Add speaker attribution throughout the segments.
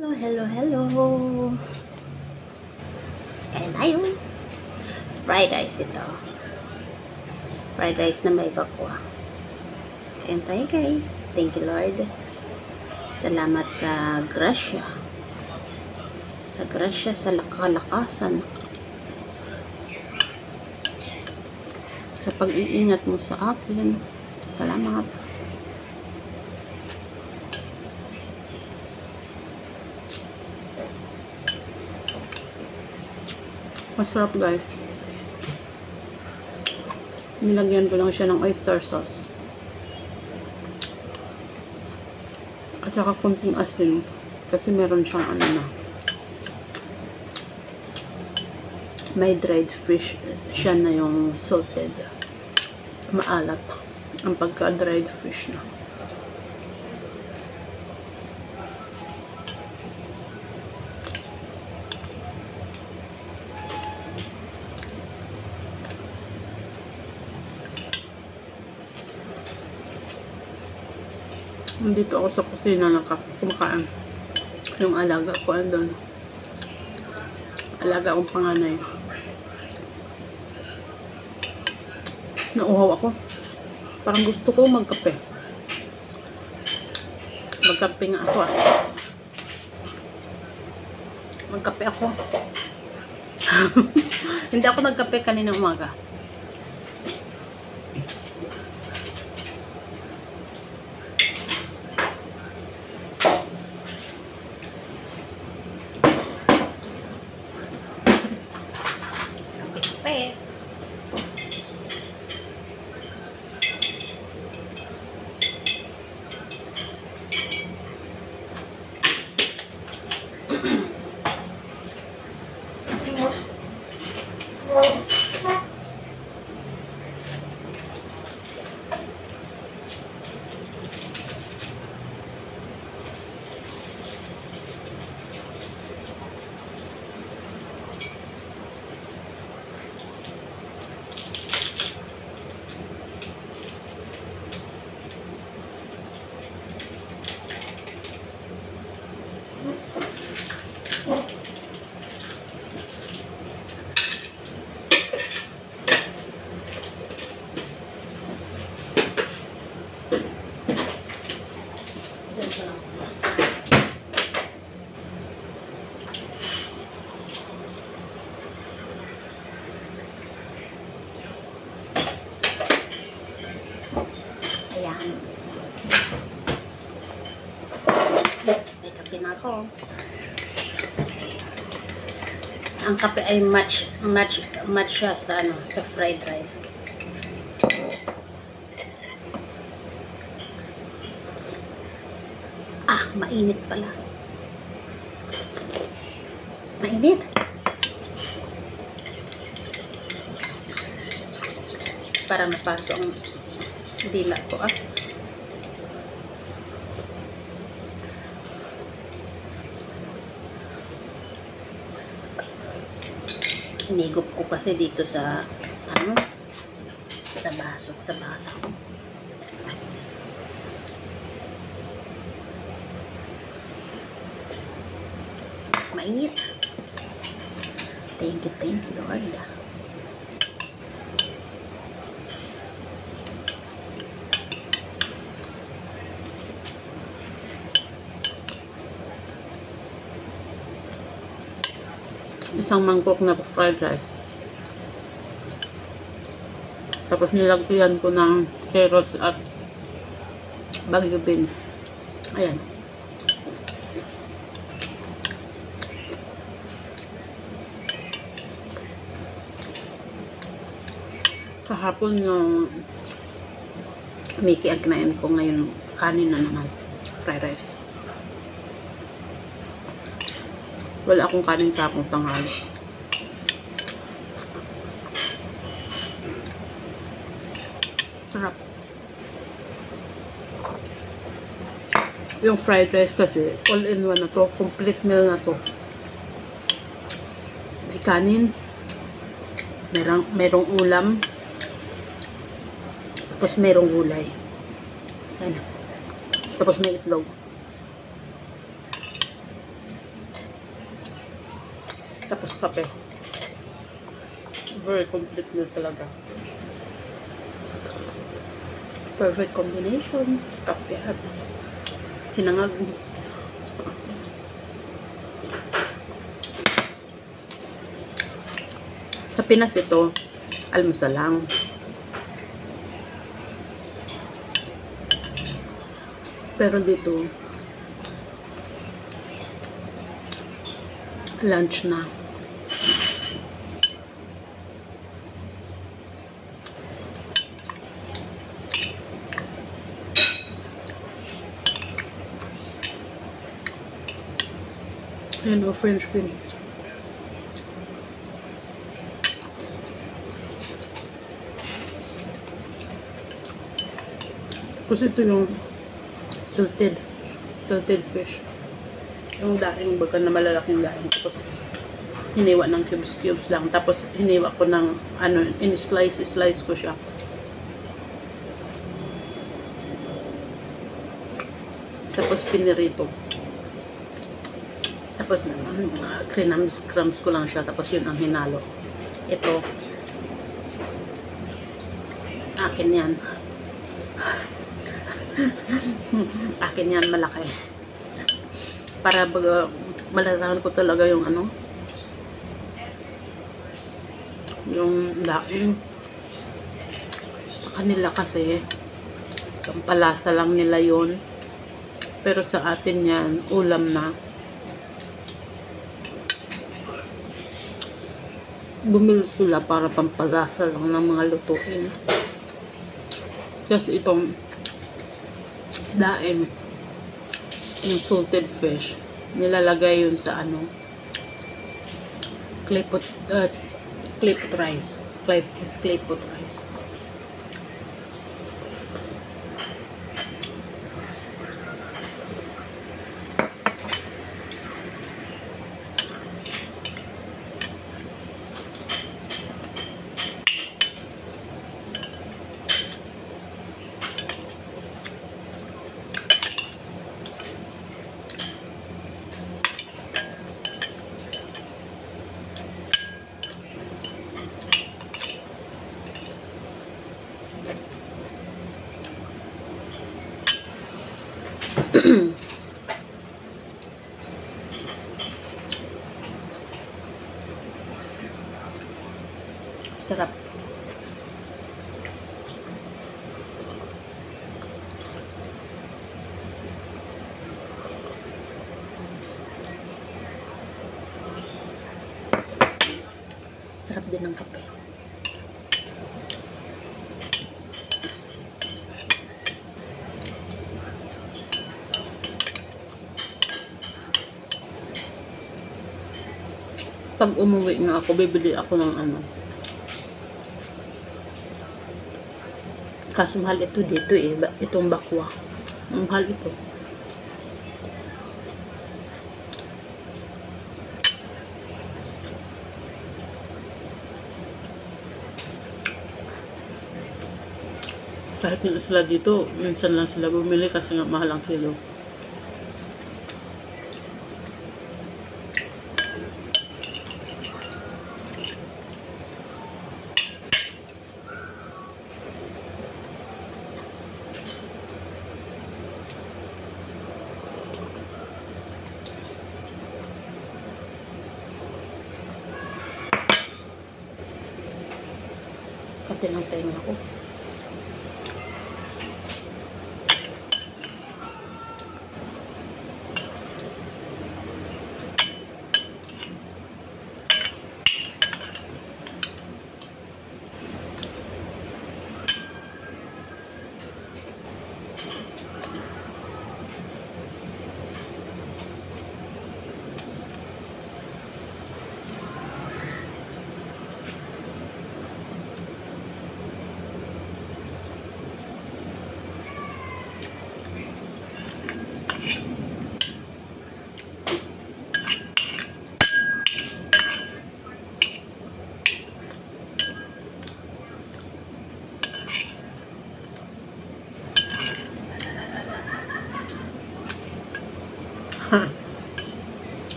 Speaker 1: Hello, hello, hello. Kain tayo. Fried rice ito. Fried rice na may bakwa. Kain tayo guys. Thank you Lord. Salamat sa grasya. Sa grasya, sa kalakasan. Sa pag-iingat mo sa akin. Salamat. Masarap guys. Nilagyan ko lang siya ng oyster sauce. At saka kunting asin. Kasi meron siyang ano na. May dried fish siya na yung salted. Maalat. Ang pagka-dried fish na. Nandito ako sa kusina kumakain. Yung alaga ko andun. Alaga akong panganay. Nauhaw ako. Parang gusto ko magkape. Magkape nga ako Magkape ako. Hindi ako nagkape kanina umaga. Kape. Ayan. May kape na ako. Ang kape ay match siya sa sa fried rice. Mainit pala. Mainit. Para mapasok ang dila ko Inigop ko kasi dito sa sa baso ko. Mainit. Thank you Lord. Isang mangkok na fried rice. Tapos nilagyan ko ng carrots at bagu beans. Ayan. Kahapon yung Mickey ang kinain ko, ngayon kanin na naman. Fried rice. Wala akong kanin kapong tanghali. Sarap. Yung fried rice kasi, all-in-one na to. Complete meal na to. May kanin. Merong ulam. Tapos merong gulay. Ayan. Tapos may itlog. Tapos kape. Very complete meal talaga. Perfect combination. Kape at sinangag. Sa Pinas ito, almusal lang. Pero dito, lunch na. Ayan o, French bean. Tapos ito yung salted fish. Yung daing, baga na malalaking daing. Tapos hiniwa ng cubes lang. Tapos hiniwa ko ng, in-slice ko siya. Tapos pinirito. Tapos crumbs ko lang siya. Tapos yun ang hinalo. Ito. Akin yan. Akin yan, malaki. Para malatahan ko talaga yung yung daing. Sa kanila kasi ang palasa lang nila yon, pero sa atin yan ulam na. Bumili sila para pampalasa lang ng mga lutuin. Kasi itong daing, yung salted fish, nilalagay yun sa clay pot rice. Sarap. Sarap din ng kape. Pag umuwi nga ako, bibili ako ng kaso mahal ito dito itong bakwa. Mahal ito. Kahit nga sila dito, minsan lang sila bumili kasi nga mahal ang kilo. Kati ng tenga ko.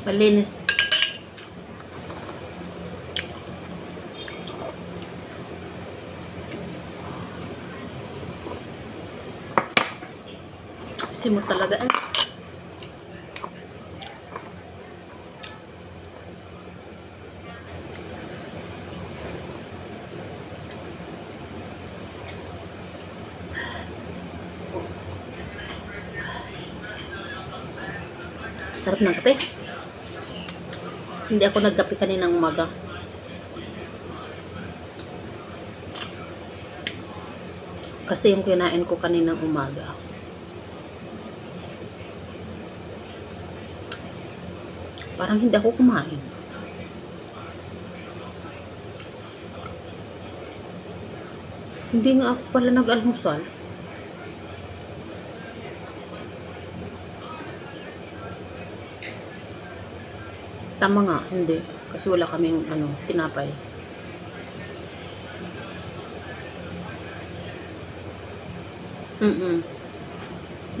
Speaker 1: Malinis. Simot talaga eh. Sarap ng kape. Hindi ako nagkape kaninang umaga. Kasi yung kinain ko kaninang umaga, parang hindi ako kumain. Hindi nga ako pala nag-almusal. Tama nga, hindi. Kasi wala kaming tinapay.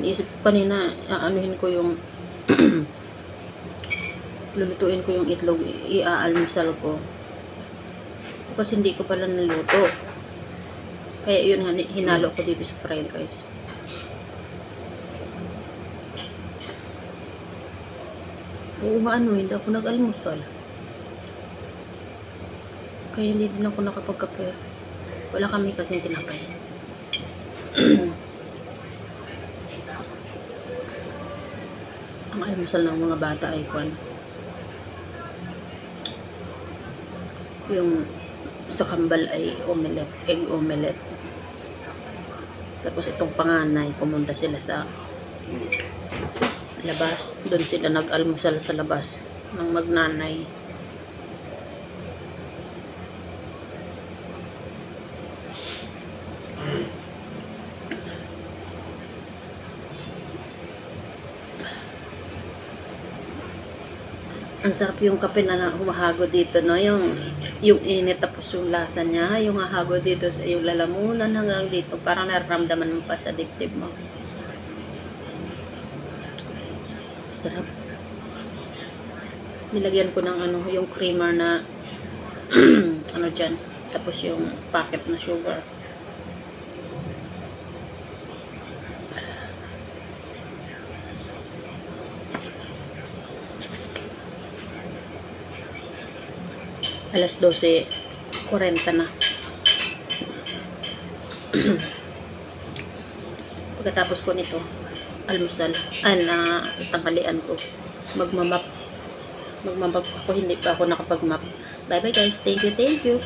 Speaker 1: Naisip ko kanina, aanuhin ko yung lulutuin ko yung itlog, iaalmusal ko. Tapos hindi ko pala naluto. Kaya yun nga, hinalo ko dito sa fried rice. Oo nga, hindi ako nag-almusal. Kaya hindi din ako nakapagkape. Wala kami kasing tinapay. Ang almusal ng mga bata ay yung sa kambal ay omelette, egg omelette. Tapos itong panganay, pumunta sila sa labas. Doon sila nag-almusal sa labas ng magnanay. Ang sarap yung kape na humahago dito, no? Yung init tapos yung lasa niya, yung hahago dito sa yung lalamunan hanggang dito. Parang nararamdaman mo pa sa dibdib mo. Sarap. Nilagyan ko ng yung creamer na dyan. Tapos yung packet na sugar. Alas 12:40 na. Pagkatapos ko nito, almusal, tanghalian ko, magmamap ako, hindi pa ako nakapagmap. Bye bye guys, thank you.